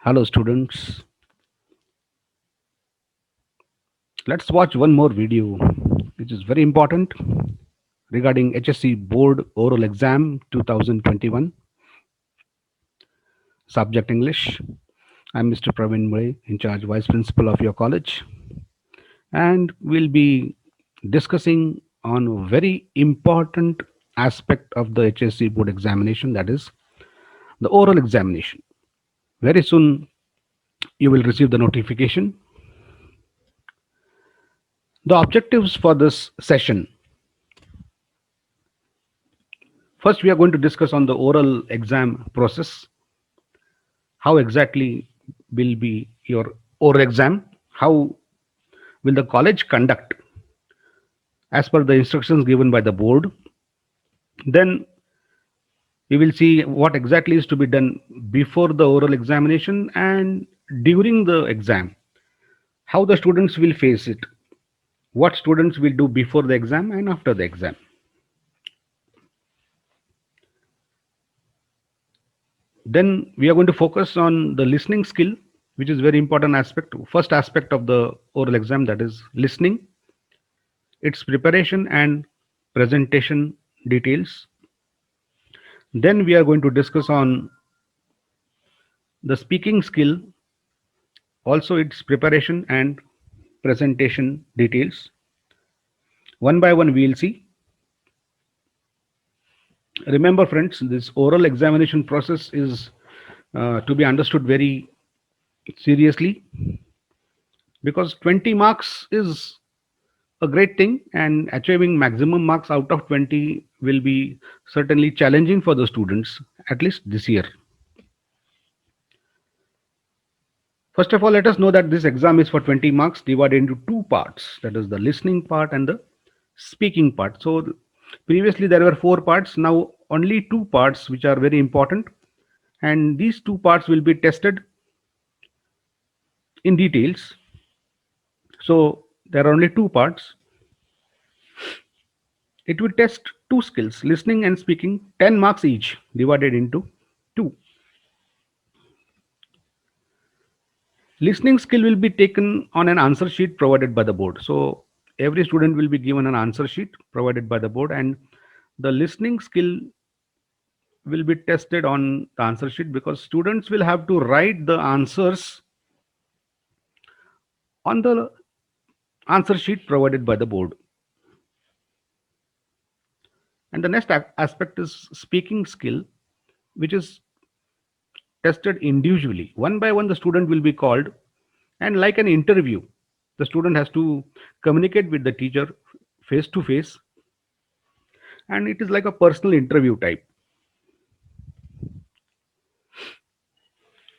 Hello, students. Let's watch one more video, which is very important regarding HSC Board Oral Exam 2021, Subject English. I'm Mr. Pravin Mulay, Incharge Vice Principal of your college, and we'll be discussing on a very important aspect of the HSC Board examination, that is the oral examination. Very soon, you will receive the notification. The objectives for this session. First, we are going to discuss on the oral exam process. How exactly will be your oral exam? How will the college conduct as per the instructions given by the board? Then we will see what exactly is to be done before the oral examination and during the exam. How the students will face it. What students will do before the exam and after the exam. Then we are going to focus on the listening skill, which is very important aspect. First aspect of the oral exam, that is listening, its preparation and presentation details. Then we are going to discuss on the speaking skill, also its preparation and presentation details. One by one we will see. Remember friends, this oral examination process is to be understood very seriously, because 20 marks is a great thing, and achieving maximum marks out of 20 will be certainly challenging for the students, at least this year. First of all, let us know that this exam is for 20 marks divided into two parts, that is the listening part and the speaking part. So previously there were four parts, now only two parts which are very important, and these two parts will be tested in details. So there are only two parts. It will test two skills, listening and speaking, 10 marks each divided into two. Listening skill will be taken on an answer sheet provided by the board. So every student will be given an answer sheet provided by the board, and the listening skill will be tested on the answer sheet, because students will have to write the answers on the answer sheet provided by the board. And the next aspect is speaking skill, which is tested individually. One by one, the student will be called, and like an interview, the student has to communicate with the teacher face to face, and it is like a personal interview type.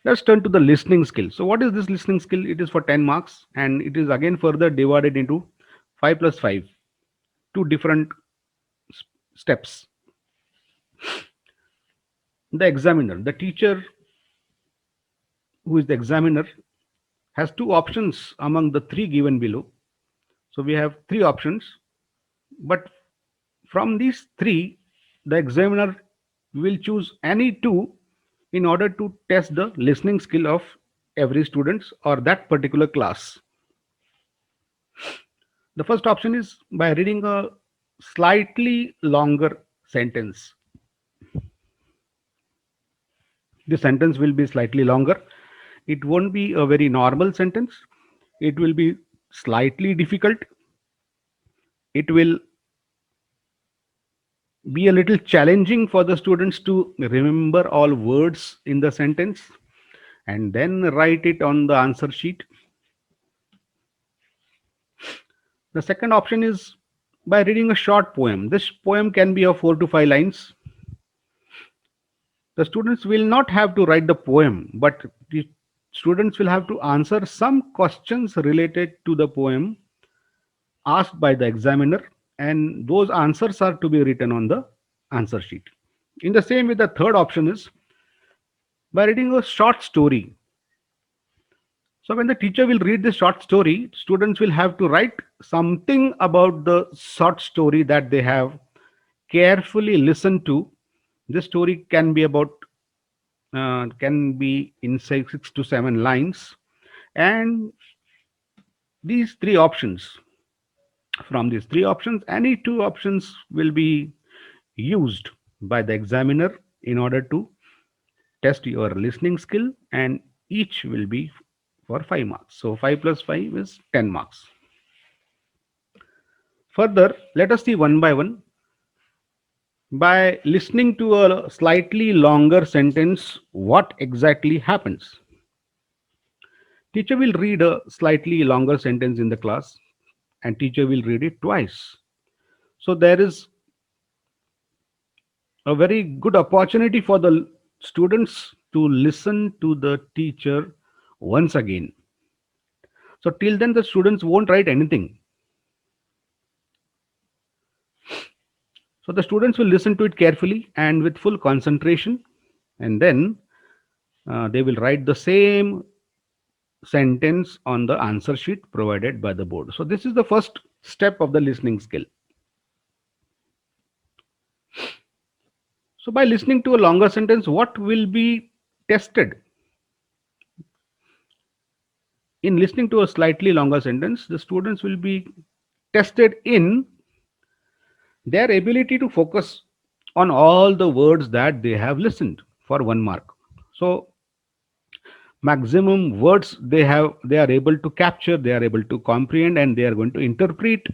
Let's turn to the listening skill. So what is this listening skill? It is for 10 marks, and it is again further divided into 5 plus 5, two different steps. The examiner, the teacher who is the examiner, has two options among the three given below. So we have three options, but from these three, the examiner will choose any two in order to test the listening skill of every student or that particular class. The first option is by reading a slightly longer sentence. The sentence will be slightly longer. It won't be a very normal sentence. It will be slightly difficult. It will be a little challenging for the students to remember all words in the sentence and then write it on the answer sheet. The second option is by reading a short poem. This poem can be of 4 to 5 lines. The students will not have to write the poem, but the students will have to answer some questions related to the poem asked by the examiner, and those answers are to be written on the answer sheet. In the same way, the third option is by reading a short story. So when the teacher will read the short story, students will have to write something about the short story that they have carefully listened to. This story can be about can be in say 6 to 7 lines, and these three options from these three options, any two options will be used by the examiner in order to test your listening skill, and each will be for 5 marks. So 5 plus 5 is 10 marks. Further, let us see one by one. By listening to a slightly longer sentence, what exactly happens? Teacher will read a slightly longer sentence in the class, and teacher will read it twice. So there is a very good opportunity for the students to listen to the teacher once again. So till then the students won't write anything. So the students will listen to it carefully and with full concentration, and then they will write the same sentence on the answer sheet provided by the board. So this is the first step of the listening skill. So by listening to a longer sentence, what will be tested? In listening to a slightly longer sentence, the students will be tested in their ability to focus on all the words that they have listened for 1 mark. So maximum words they are able to capture, they are able to comprehend, and they are going to interpret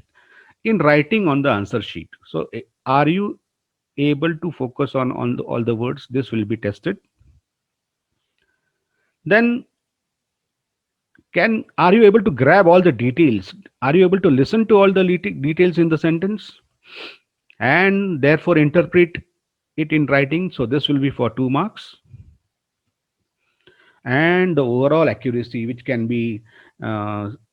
in writing on the answer sheet. So are you able to focus on all the words? This will be tested. Then, can are you able to grab all the details? Are you able to listen to all the details in the sentence and therefore interpret it in writing? So this will be for 2 marks. And the overall accuracy, which can be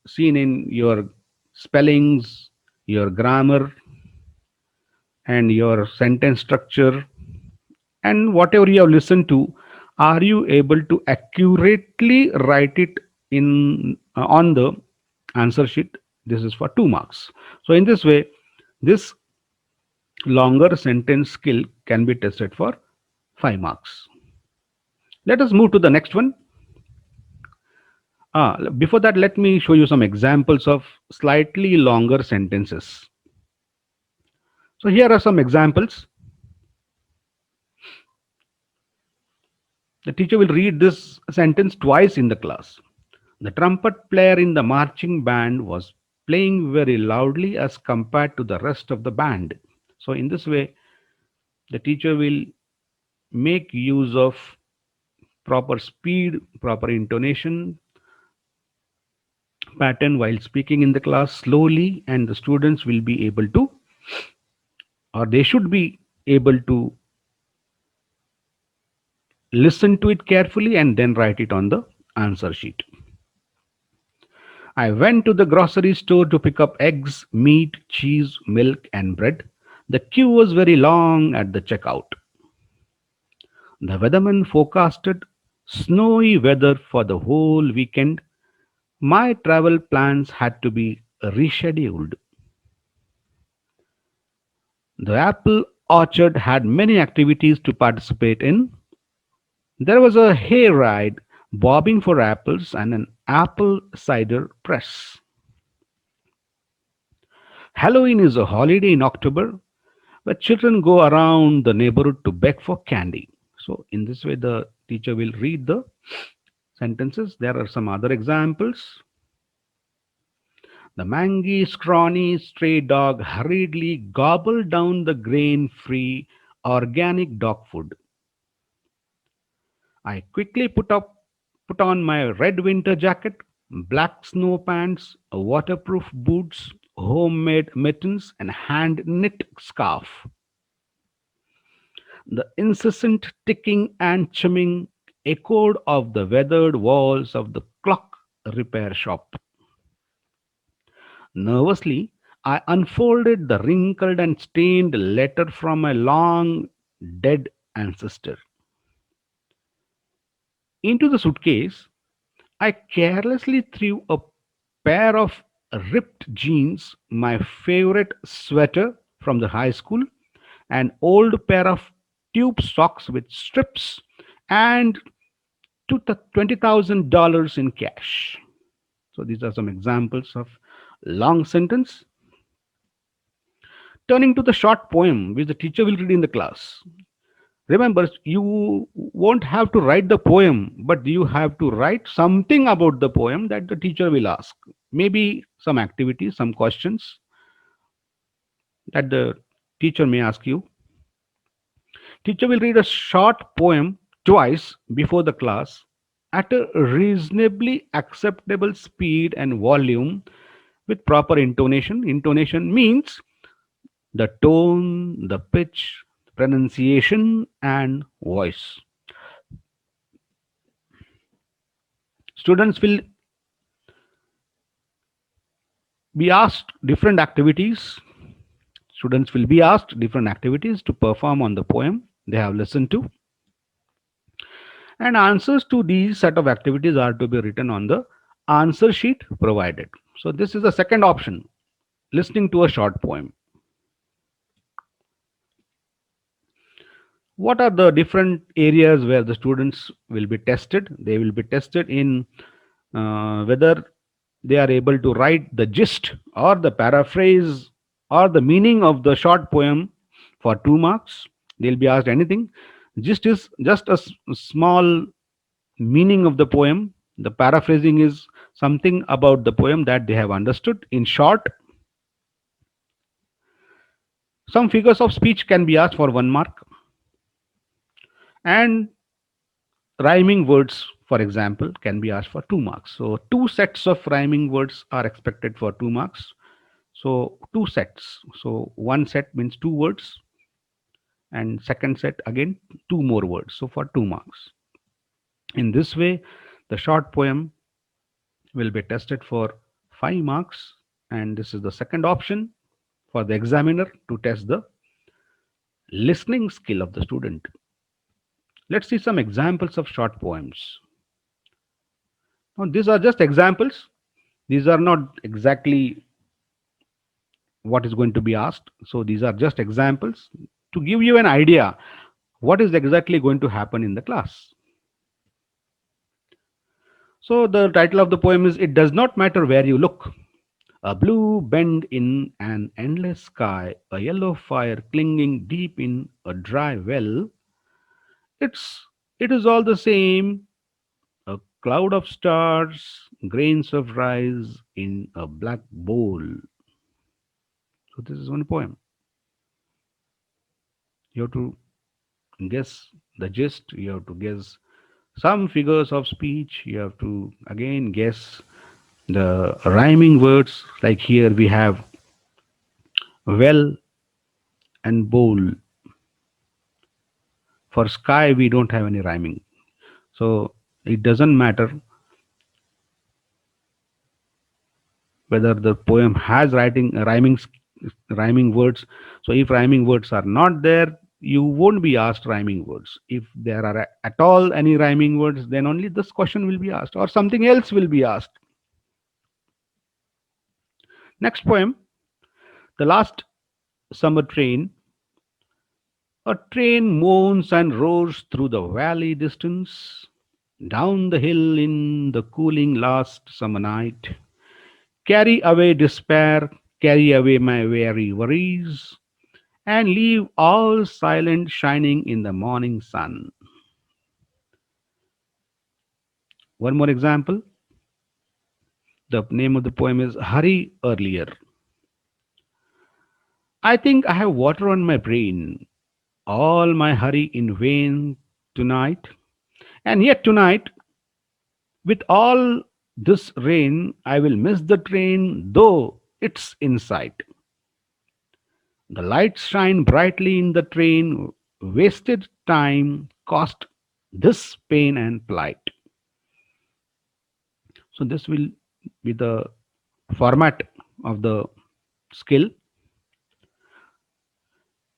seen in your spellings, your grammar, and your sentence structure, and whatever you have listened to, are you able to accurately write it in on the answer sheet? This is for 2 marks. So in this way, this longer sentence skill can be tested for 5 marks. Let us move to the next one. Before that, let me show you some examples of slightly longer sentences. So here are some examples. The teacher will read this sentence twice in the class. The trumpet player in the marching band was playing very loudly as compared to the rest of the band. So in this way, the teacher will make use of proper speed, proper intonation pattern while speaking in the class slowly, and the students will be able to, or they should be able to, listen to it carefully and then write it on the answer sheet. I went to the grocery store to pick up eggs, meat, cheese, milk, and bread. The queue was very long at the checkout. The weatherman forecasted snowy weather for the whole weekend. My travel plans had to be rescheduled. The apple orchard had many activities to participate in. There was a hayride, bobbing for apples, and an apple cider press. Halloween is a holiday in October where children go around the neighborhood to beg for candy. So, in this way, the teacher will read the sentences. There are some other examples. The mangy, scrawny, stray dog hurriedly gobbled down the grain free organic dog food. I quickly put on my red winter jacket, black snow pants, waterproof boots, homemade mittens, and hand knit scarf. The incessant ticking and chumming echoed off the weathered walls of the clock repair shop. Nervously, I unfolded the wrinkled and stained letter from my long dead ancestor. Into the suitcase, I carelessly threw a pair of ripped jeans, my favorite sweater from the high school, an old pair of tube socks with strips, and to the $20,000 in cash. So these are some examples of long sentence. Turning to the short poem which the teacher will read in the class. Remember, you won't have to write the poem, but you have to write something about the poem that the teacher will ask. Maybe some activities, some questions that the teacher may ask you. Teacher will read a short poem twice before the class at a reasonably acceptable speed and volume with proper intonation. Intonation means the tone, the pitch, pronunciation, and voice. Students will be asked different activities. Students will be asked different activities to perform on the poem they have listened to, and answers to these set of activities are to be written on the answer sheet provided. So this is the second option, listening to a short poem. What are the different areas where the students will be tested? They will be tested in whether they are able to write the gist or the paraphrase or the meaning of the short poem for 2 marks. They'll be asked anything. Gist is just a small meaning of the poem. The paraphrasing is something about the poem that they have understood. In short, some figures of speech can be asked for 1 mark, and rhyming words, for example, can be asked for 2 marks. So two sets of rhyming words are expected for 2 marks. So two sets. So one set means 2 words, and second set again 2 more words. So for 2 marks. In this way, the short poem will be tested for 5 marks, and this is the second option for the examiner to test the listening skill of the student. Let's see some examples of short poems. Now, these are just examples. These are not exactly what is going to be asked. So these are just examples to give you an idea what is exactly going to happen in the class. So the title of the poem is It Does Not Matter Where You Look. A blue bend in an endless sky, a yellow fire clinging deep in a dry well. It is all the same. A cloud of stars, grains of rice in a black bowl. So this is one poem. You have to guess the gist. You have to guess some figures of speech. You have to again guess the rhyming words. Like here we have well and bowl. For sky we don't have any rhyming. So it doesn't matter whether the poem has rhyming words. So if rhyming words are not there, you won't be asked rhyming words. If there are at all any rhyming words, then only this question will be asked or something else will be asked. Next poem, The Last Summer Train. A train moans and roars through the valley distance, down the hill in the cooling last summer night. Carry away despair, carry away my weary worries, and leave all silent shining in the morning sun. One more example. The name of the poem is Hurry Earlier. I think I have water on my brain, all my hurry in vain tonight. And yet tonight, with all this rain, I will miss the train, though it's in sight. The lights shine brightly in the train, wasted time cost this pain and plight. So this will be the format of the skill.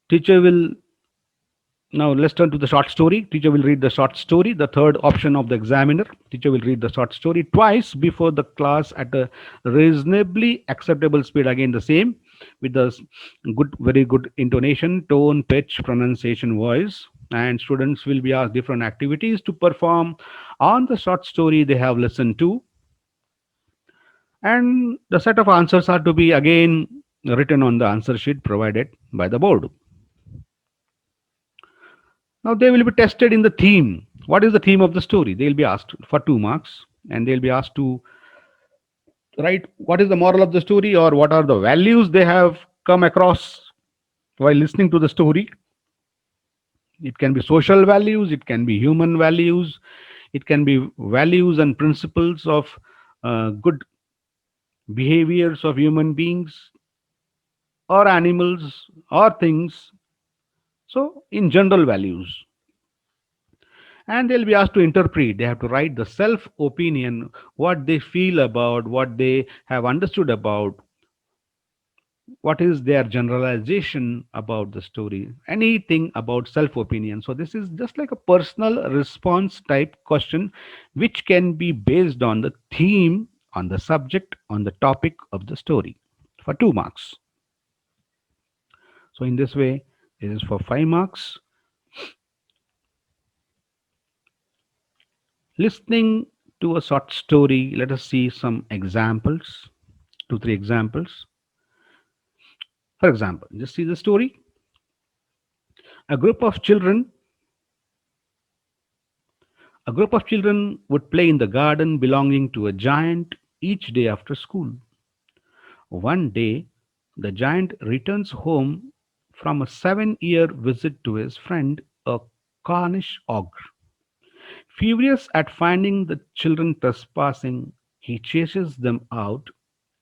Teacher will Now let's turn to the short story. Teacher will read the short story, the third option of the examiner. Teacher will read the short story twice before the class at a reasonably acceptable speed. Again, the same with the very good intonation, tone, pitch, pronunciation, voice. and students will be asked different activities to perform on the short story they have listened to, and the set of answers are to be again written on the answer sheet provided by the board. Now they will be tested in the theme. What is the theme of the story? They will be asked for 2 marks, and they'll be asked to write what is the moral of the story or what are the values they have come across while listening to the story. It can be social values, it can be human values, it can be values and principles of good behaviors of human beings or animals or things. So, in general values. And they'll be asked to interpret. They have to write the self opinion, what they feel about, what they have understood about, what is their generalization about the story, anything about self opinion. So this is just like a personal response type question, which can be based on the theme, on the subject, on the topic of the story, for 2 marks. So in this way, this is for 5 marks. Listening to a short story, let us see some examples, 2 3 examples. For example, just see the story. A group of children A group of children would play in the garden belonging to a giant each day after school. One day, the giant returns home from a 7-year visit to his friend, a Cornish ogre. Furious at finding the children trespassing, he chases them out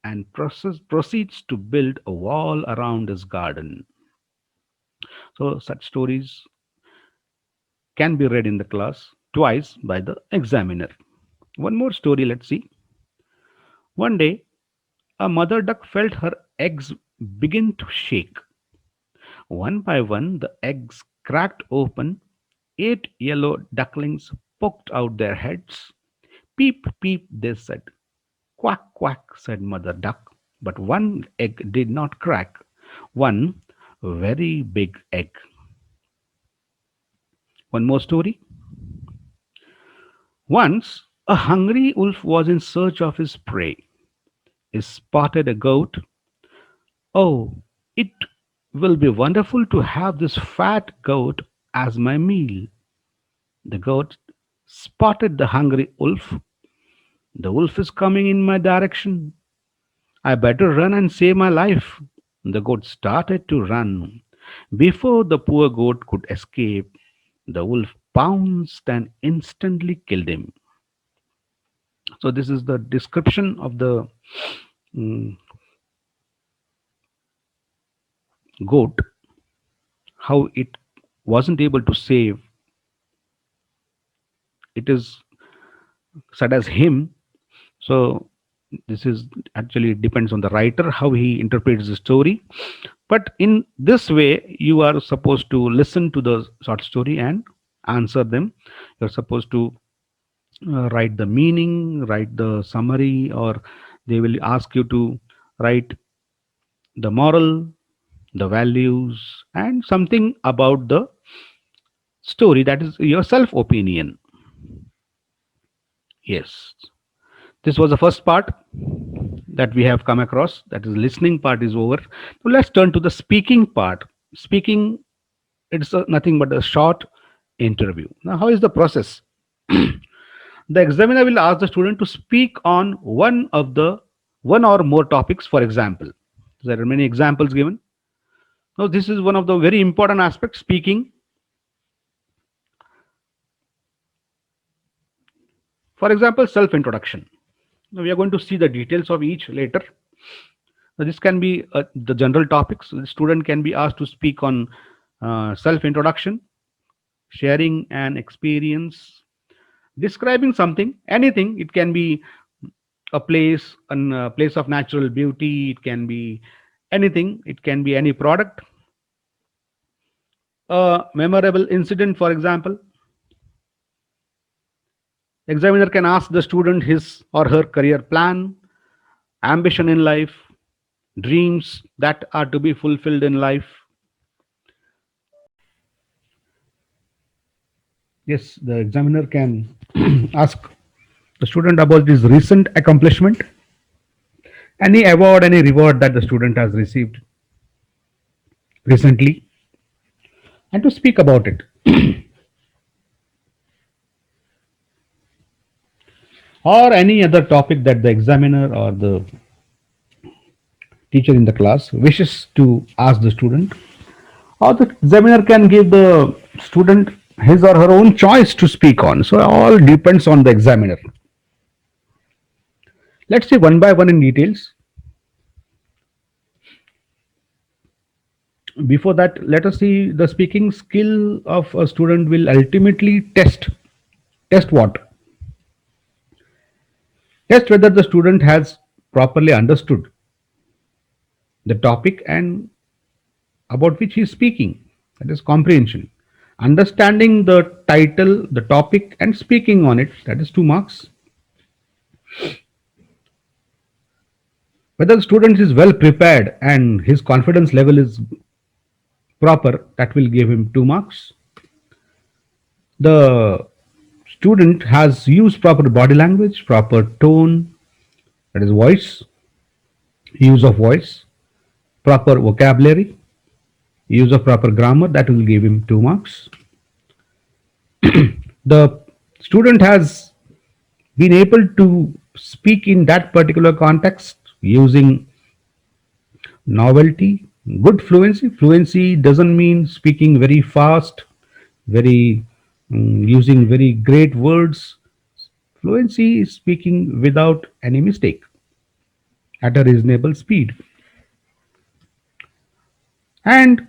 and proceeds to build a wall around his garden. So, such stories can be read in the class twice by the examiner. One more story, let's see. One day, a mother duck felt her eggs begin to shake. One by one, the eggs cracked open. 8 yellow ducklings poked out their heads. Peep, peep, they said. Quack, quack, said Mother Duck. But one egg did not crack. One very big egg. One more story. Once, a hungry wolf was in search of his prey. He spotted a goat. Oh, it will be wonderful to have this fat goat as my meal. The goat spotted the hungry wolf. The wolf is coming in my direction. I better run and save my life. The goat started to run. Before the poor goat could escape, the wolf pounced and instantly killed him. So, this is the description of the mm, goat, how it wasn't able to save. It is said as him. So this is actually depends on the writer how he interprets the story. But in this way, you are supposed to listen to the short story and answer them. You're supposed to write the meaning, write the summary, or they will ask you to write the moral, the values, and something about the story, that is your self opinion. Yes. This was the first part that we have come across. That is, listening part is over. Now let's turn to the speaking part. Speaking, it's nothing but a short interview. Now, how is the process? The examiner will ask the student to speak on one or more topics. For example, there are many examples given. Now, this is one of the very important aspects. Speaking. For example, self-introduction. Now, we are going to see the details of each later. Now, this can be the general topics. The student can be asked to speak on self-introduction, sharing an experience, describing something, anything. It can be a place of natural beauty. It can be anything. It can be any product, a memorable incident, for example. Examiner can ask the student his or her career plan, ambition in life, dreams that are to be fulfilled in life. Yes, the examiner can ask the student about his recent accomplishment, any award, any reward that the student has received recently, and to speak about it, or any other topic that the examiner or the teacher in the class wishes to ask the student, or the examiner can give the student his or her own choice to speak on. So all depends on the examiner. Let's see one by one in details. Before that, let us see the speaking skill of a student will ultimately test what? Test whether the student has properly understood the topic and about which he is speaking. That is comprehension. Understanding the title, the topic, and speaking on it. That is 2 marks. Whether the student is well prepared and his confidence level is proper, that will give him 2 marks. The student has used proper body language, proper tone, that is voice, use of voice, proper vocabulary, use of proper grammar, that will give him 2 marks. The student has been able to speak in that particular context using novelty, good fluency. Fluency doesn't mean speaking very fast, very using very great words. Fluency is speaking without any mistake at a reasonable speed. And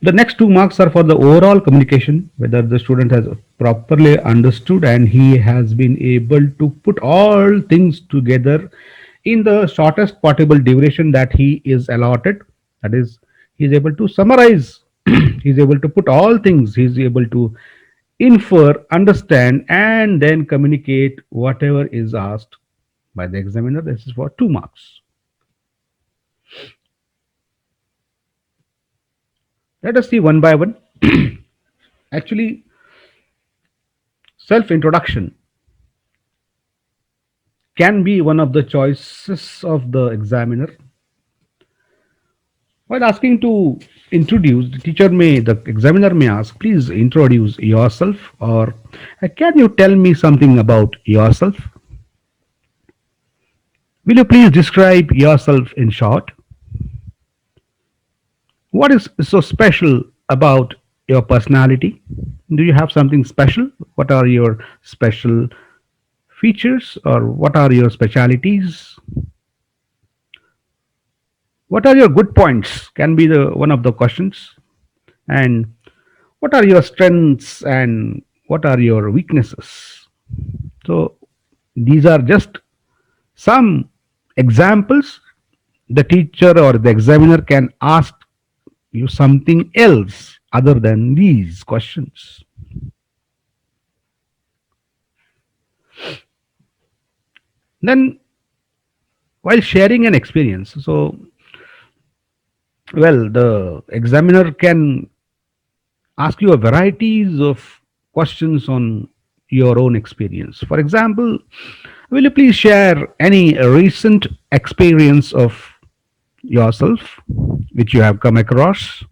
the next 2 marks are for the overall communication, whether the student has properly understood and he has been able to put all things together in the shortest possible duration that he is allotted. That is, he is able to summarize, he is able to put all things, he is able to infer, understand, and then communicate whatever is asked by the examiner. This is for 2 marks. Let us see one by one. Actually, self introduction can be one of the choices of the examiner. While asking to introduce, the examiner may ask, please introduce yourself, or can you tell me something about yourself? Will you please describe yourself in short? What is so special about your personality? Do you have something special? What are your special features, or what are your specialities? What are your good points? Can be the one of the questions. And what are your strengths and what are your weaknesses? So these are just some examples. The teacher or the examiner can ask you something else other than these questions. Then, while sharing an experience, so well, the examiner can ask you a varieties of questions on your own experience. For example, will you please share any recent experience of yourself which you have come across?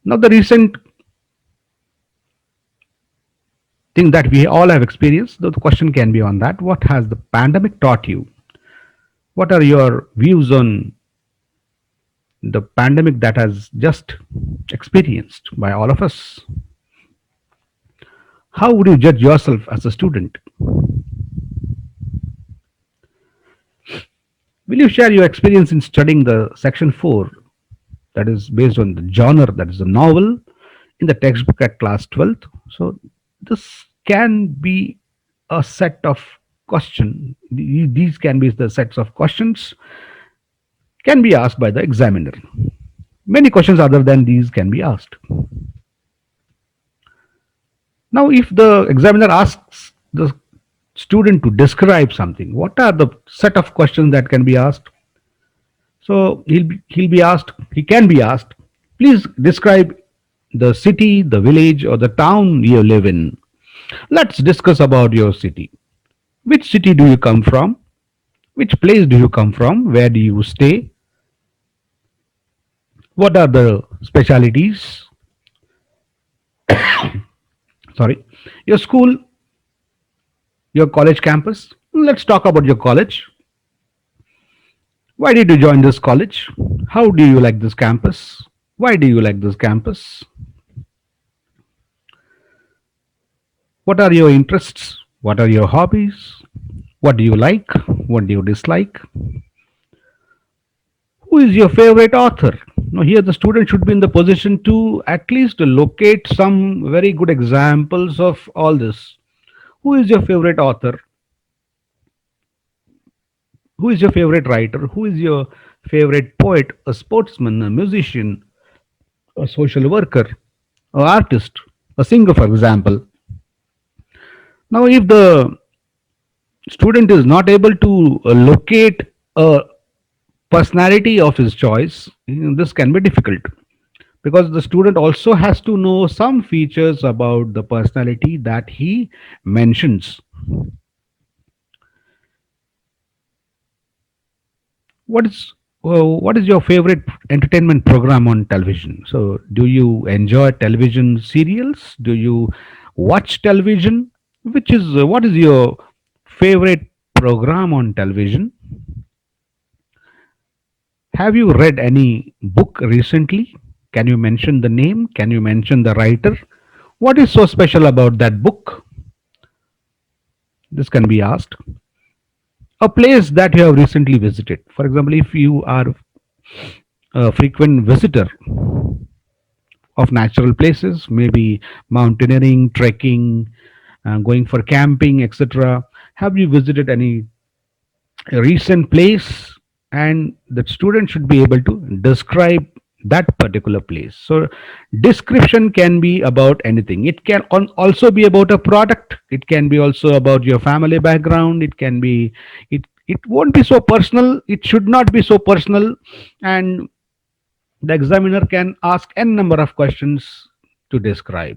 Now, the recent thing that we all have experienced, the question can be on that. What has the pandemic taught you? What are your views on the pandemic that has just experienced by all of us? How would you judge yourself as a student? Will you share your experience in studying the section 4, that is based on the genre, that is a novel, in the textbook at class 12th? So this can be a set of question. These can be the sets of questions can be asked by the examiner. Many questions other than these can be asked. Now, if the examiner asks the student to describe something, what are the set of questions that can be asked? So he can be asked, please describe the city, the village, or the town you live in. Let's discuss about your city. Which city do you come from? Which place do you come from? Where do you stay? What are the specialities? Sorry, your school, your college campus. Let's talk about your college. Why did you join this college? How do you like this campus? Why do you like this campus? What are your interests? What are your hobbies? What do you like? What do you dislike? Who is your favorite author? Now, here the student should be in the position to at least locate some very good examples of all this. Who is your favorite author? Who is your favorite writer? Who is your favorite poet, a sportsman, a musician, a social worker, an artist, a singer, for example? Now, if the student is not able to locate a personality of his choice, this can be difficult because the student also has to know some features about the personality that he mentions. What is your favorite entertainment program on television? So, do you enjoy television serials? Do you watch television? Which is what is your favorite program on television? Have you read any book recently? Can you mention the name? Can you mention the writer? What is so special about that book? This can be asked. A place that you have recently visited. For example, if you are a frequent visitor of natural places, maybe mountaineering, trekking, going for camping, etc. Have you visited any recent place? And the student should be able to describe that particular place. So description can be about anything. It can also be about a product. It can be also about your family background. It can be, it won't be so personal. It should not be so personal. And the examiner can ask n number of questions to describe.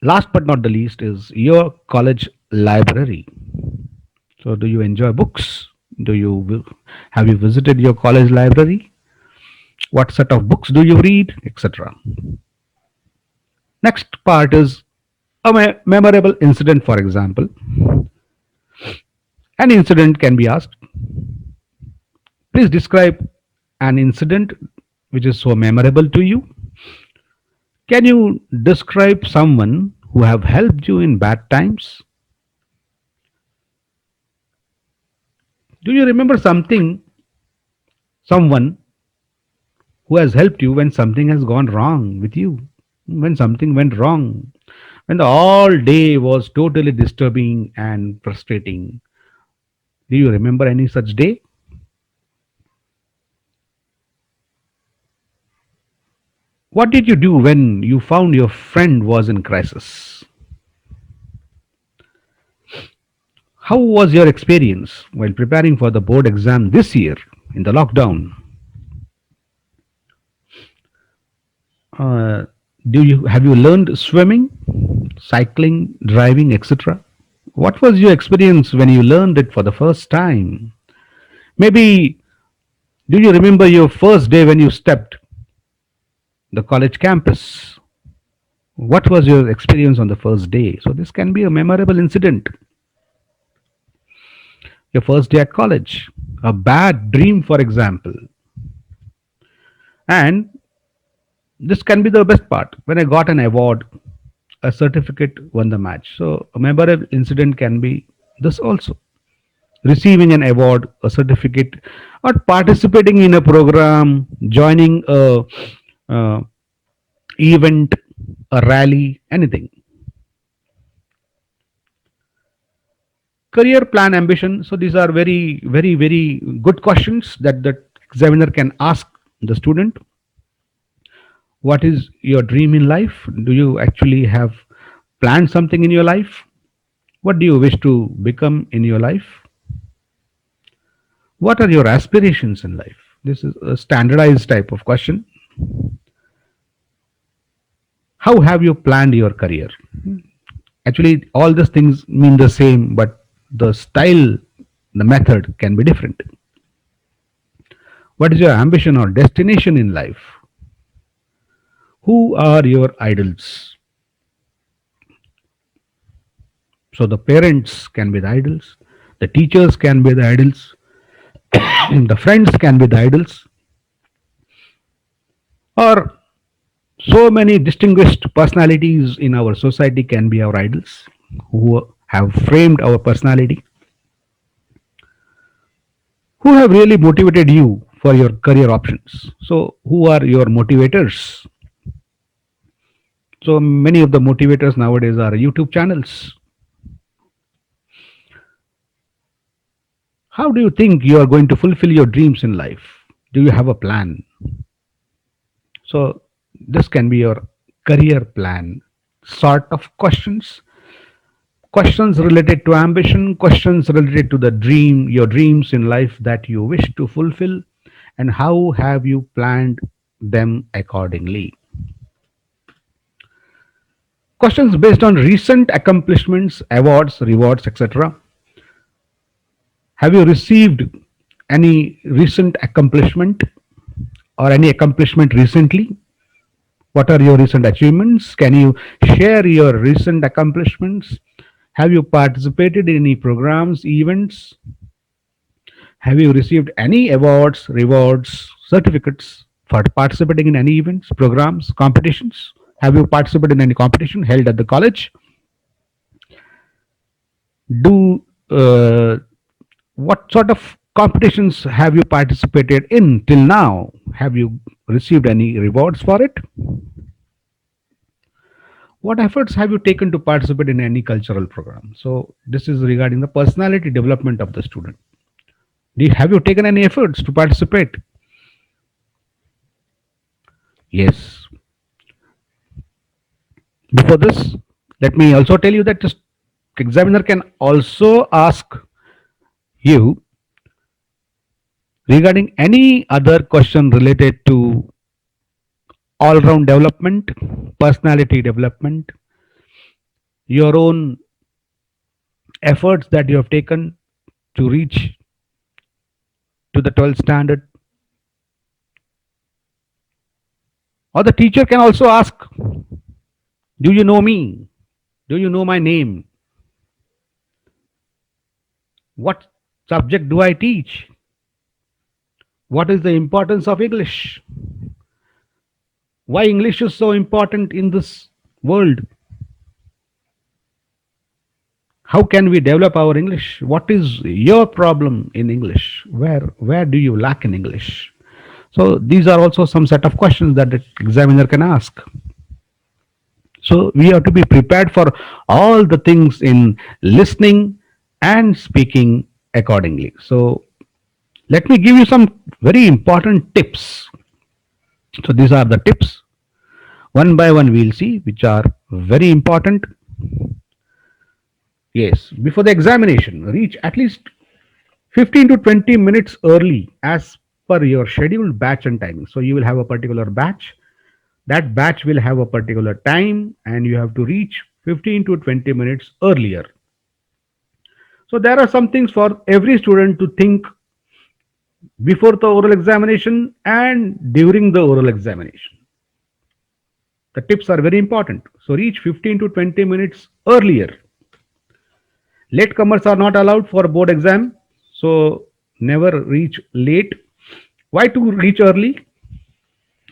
Last but not the least is your college library. So, do you enjoy books? Do you have you visited your college library? What set of books do you read, etc. Next part is a memorable incident. For example, an incident can be asked. Please describe an incident which is so memorable to you. Can you describe someone who have helped you in bad times? Do you remember someone who has helped you when something has gone wrong with you? When something went wrong? When the all day was totally disturbing and frustrating? Do you remember any such day? What did you do when you found your friend was in crisis? How was your experience while preparing for the board exam this year in the lockdown? Uh, do you have you learned swimming, cycling, driving, etc.? What was your experience when you learned it for the first time? Maybe do you remember your first day when you stepped the college campus? What was your experience on the first day? So this can be a memorable incident. Your first day at college, a bad dream, for example. And this can be the best part when I got an award, a certificate, won the match. So a memorable incident can be this also, receiving an award, a certificate, or participating in a program, joining a event, a rally, anything. Career plan, ambition. So these are very, very, very good questions that the examiner can ask the student. What is your dream in life? Do you actually have planned something in your life? What do you wish to become in your life? What are your aspirations in life? This is a standardized type of question. How have you planned your career? Actually, all these things mean the same, but the style, the method can be different. What is your ambition or destination in life? Who are your idols? So the parents can be the idols, the teachers can be the idols, the friends can be the idols, or so many distinguished personalities in our society can be our idols who have framed our personality, who have really motivated you for your career options. So, who are your motivators? So, many of the motivators nowadays are YouTube channels. How do you think you are going to fulfill your dreams in life? Do you have a plan? So, this can be your career plan sort of questions. Questions related to ambition, questions related to the dream, your dreams in life that you wish to fulfill, and how have you planned them accordingly. Questions based on recent accomplishments, awards, rewards, etc. Have you received any recent accomplishment or any accomplishment recently? What are your recent achievements? Can you share your recent accomplishments? Have you participated in any programs, events? Have you received any awards, rewards, certificates for participating in any events, programs, competitions? Have you participated in any competition held at the college? Do What sort of competitions have you participated in till now? Have you received any rewards for it? What efforts have you taken to participate in any cultural program? So this is regarding the personality development of the student. Have you taken any efforts to participate? Yes. Before this, let me also tell you that the examiner can also ask you regarding any other question related to all round development, personality development, your own efforts that you have taken to reach to the 12th standard. Or the teacher can also ask, do you know me? Do you know my name? What subject do I teach? What is the importance of English? Why English is so important in this world? How can we develop our English? What is your problem in English? Where do you lack in English? So these are also some set of questions that the examiner can ask. So we have to be prepared for all the things in listening and speaking accordingly. So let me give you some very important tips. So these are the tips. One by one we'll see which are very important. Yes, before the examination, reach at least 15 to 20 minutes early as per your scheduled batch and timing. So you will have a particular batch. That batch will have a particular time and you have to reach 15 to 20 minutes earlier. So there are some things for every student to think before the oral examination and during the oral examination. The tips are very important. So reach 15 to 20 minutes earlier. Latecomers are not allowed for board exam. So never reach late. Why to reach early?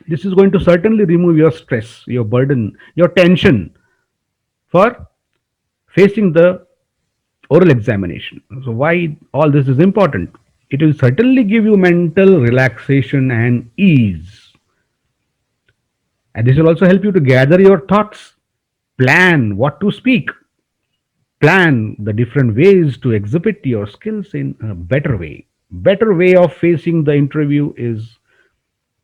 This is going to certainly remove your stress, your burden, your tension for facing the oral examination. So why all this is important? It will certainly give you mental relaxation and ease. And this will also help you to gather your thoughts, plan what to speak, plan the different ways to exhibit your skills in a better way. Better way of facing the interview is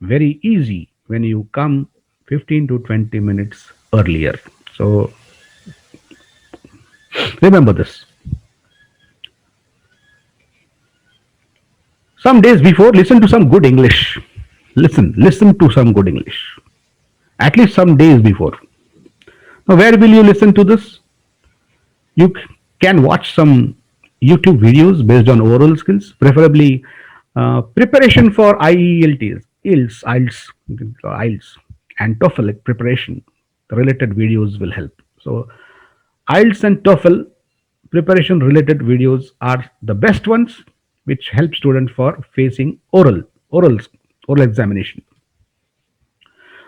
very easy when you come 15 to 20 minutes earlier. So remember this. Some days before, listen to some good English. listen to some good English, at least some days before. Now, where will you listen to this? You can watch some YouTube videos based on oral skills, preferably preparation for IELTS, IELTS, and TOEFL preparation. The related videos will help. So, IELTS and TOEFL preparation related videos are the best ones, which help students for facing oral examination.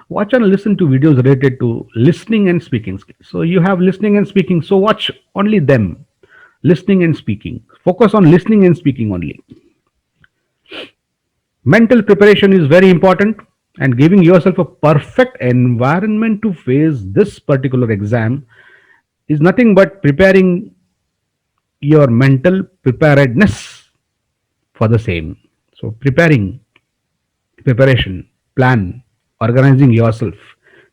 Watch and listen to videos related to listening and speaking skills. So you have listening and speaking, so watch only them. Listening and speaking. Focus on listening and speaking only. Mental preparation is very important, and giving yourself a perfect environment to face this particular exam is nothing but preparing your mental preparedness for the same. So preparation, plan, organizing yourself,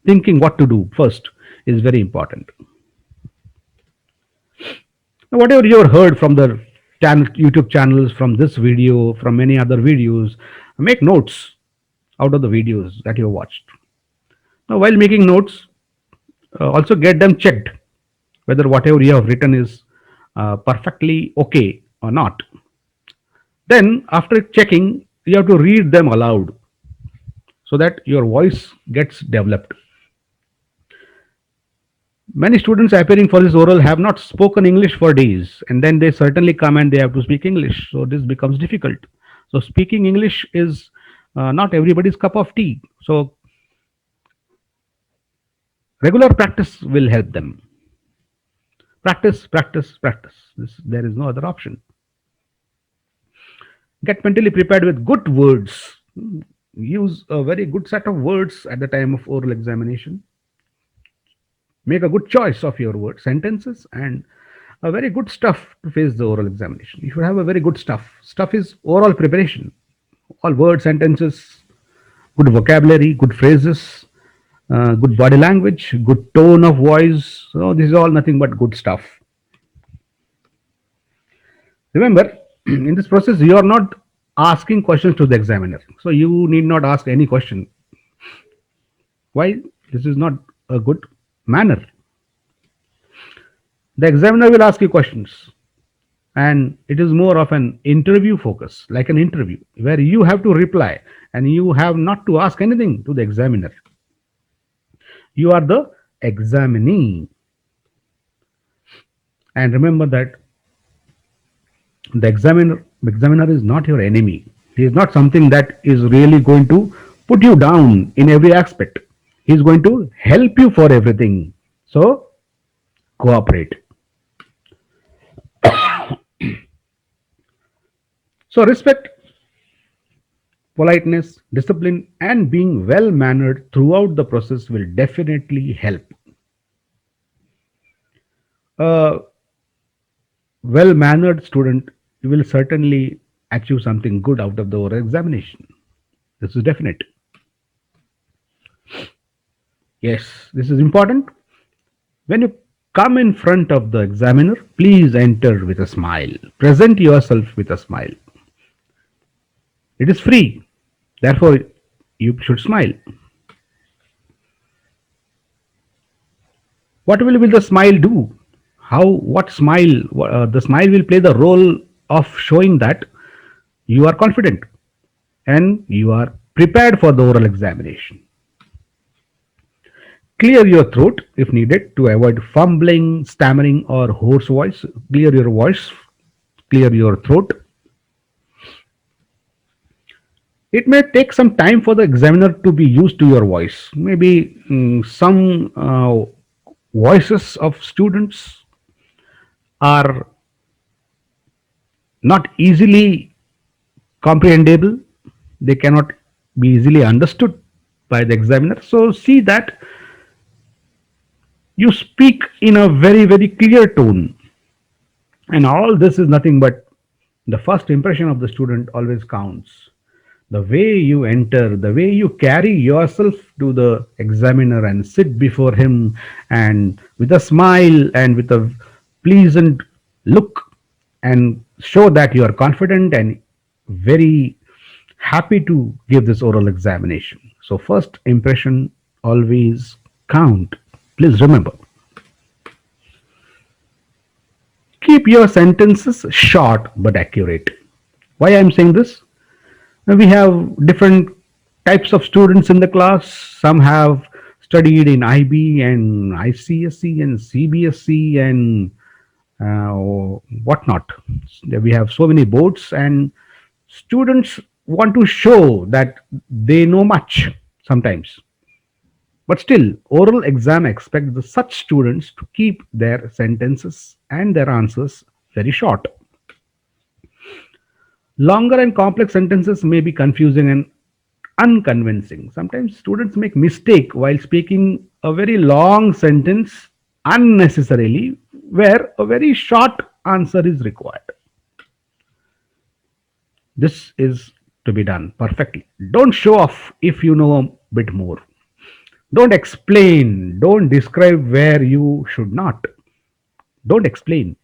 thinking what to do first is very important. Now, whatever you have heard from the YouTube channels, from this video, from many other videos, make notes out of the videos that you have watched. Now, while making notes, also get them checked whether whatever you have written is perfectly okay or not. Then, after checking, you have to read them aloud so that your voice gets developed. Many students appearing for this oral have not spoken English for days, and then they certainly come and they have to speak English. So this becomes difficult. So speaking English is not everybody's cup of tea. So regular practice will help them. Practice, practice, practice. There is no other option. Get mentally prepared with good words. Use a very good set of words at the time of oral examination. Make a good choice of your words, sentences, and a very good stuff to face the oral examination. You should have a very good stuff. Stuff is oral preparation. All words, sentences, good vocabulary, good phrases, good body language, good tone of voice. So this is all nothing but good stuff. Remember, in this process, you are not asking questions to the examiner. So you need not ask any question. Why? This is not a good manner. The examiner will ask you questions, and it is more of an interview focus, like an interview, where you have to reply and you have not to ask anything to the examiner. You are the examinee. And remember that the examiner is not your enemy. He is not something that is really going to put you down in every aspect. He is going to help you for everything. So cooperate. So respect, politeness, discipline, and being well mannered throughout the process will definitely help. A well mannered student will certainly achieve something good out of the oral examination. This is definite. Yes, this is important. When you come in front of the examiner, please enter with a smile. Present yourself with a smile. It is free. Therefore, you should smile. What will the smile do? What smile? The smile will play the role of showing that you are confident and you are prepared for the oral examination. Clear your throat if needed to avoid fumbling, stammering, or hoarse voice. Clear your voice, clear your throat. It may take some time for the examiner to be used to your voice. Maybe some voices of students are not easily comprehensible. They cannot be easily understood by the examiner. So see that you speak in a very, very clear tone. And all this is nothing but the first impression of the student always counts. The way you enter, the way you carry yourself to the examiner and sit before him and with a smile and with a pleasant look and show that you are confident and very Happy to give this oral examination. So first impression always count. Please remember, keep your sentences short but accurate. Why I'm saying this? We have different types of students in the class. Some have studied in IB and ICSE and CBSE and whatnot. We have so many boards, and students want to show that they know much sometimes. But still, oral exam expects such students to keep their sentences and their answers very short. Longer and complex sentences may be confusing and unconvincing. Sometimes students make mistake while speaking a very long sentence unnecessarily where a very short answer is required. This is to be done perfectly. Don't show off if you know a bit more. Don't explain. Don't describe where you should not. Don't explain.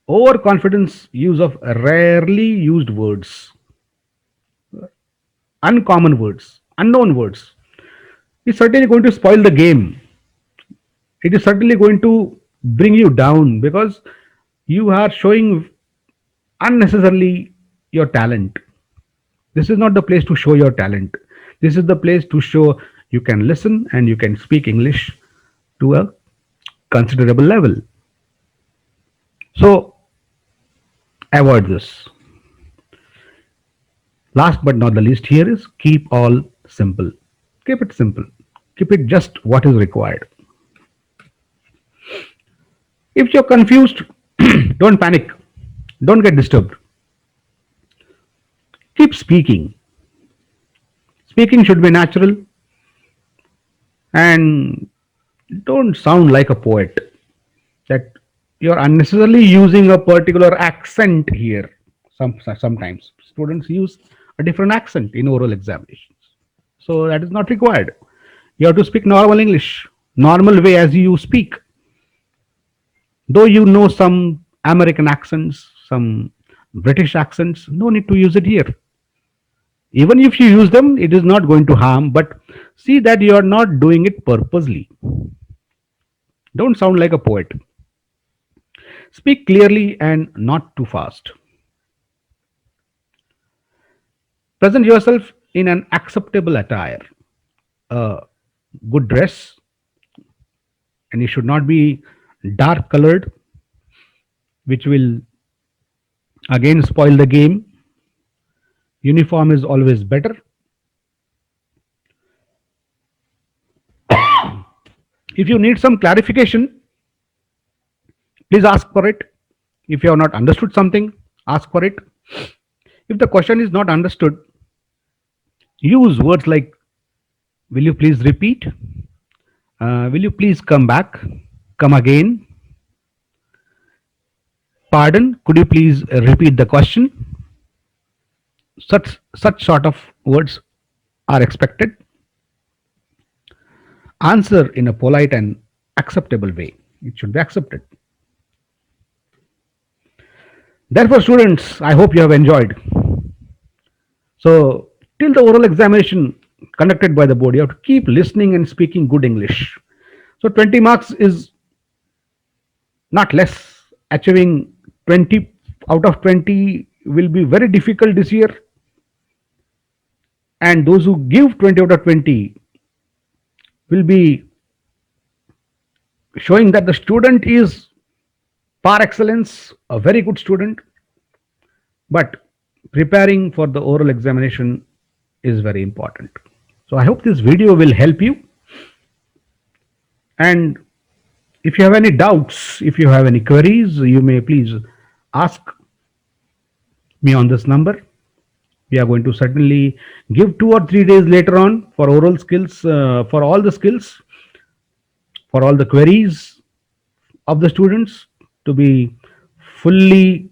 Overconfidence use of rarely used words, uncommon words, unknown words is certainly going to spoil the game. It is certainly going to bring you down because you are showing unnecessarily your talent. This is not the place to show your talent. This is the place to show you can listen and you can speak English to a considerable level. So avoid this. Last but not the least, here is keep all simple. Keep it simple. Keep it just what is required. If you're confused, don't panic. Don't get disturbed. Keep speaking. Speaking should be natural and don't sound like a poet. That you're unnecessarily using a particular accent here. Sometimes students use a different accent in oral examinations. So that is not required. You have to speak normal English, normal way as you speak. Though you know some American accents, some British accents, no need to use it here. Even if you use them, it is not going to harm, but see that you are not doing it purposely. Don't sound like a poet. Speak clearly and not too fast. Present yourself in an acceptable attire, a good dress, and it should not be dark colored, which will again spoil the game. Uniform is always better. If you need some clarification, please ask for it. If you have not understood something, ask for it. If the question is not understood, use words like, will you please repeat? Will you please come back? Come again? Pardon, could you please repeat the question? Such sort of words are expected. Answer in a polite and acceptable way. It should be accepted. Therefore, students, I hope you have enjoyed. So, till the oral examination conducted by the board, you have to keep listening and speaking good English. So, 20 marks is not less. Achieving 20 out of 20 will be very difficult this year. And those who give 20 out of 20 will be showing that the student is par excellence, a very good student. But preparing for the oral examination is very important. So I hope this video will help you. And if you have any doubts, if you have any queries, you may please ask me on this number. We are going to certainly give 2 or 3 days later on for oral skills, for all the skills, for all the queries of the students to be fully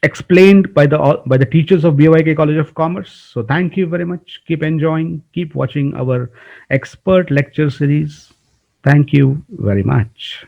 explained by the teachers of BYK College of Commerce. So thank you very much. Keep enjoying, keep watching our expert lecture series. Thank you very much.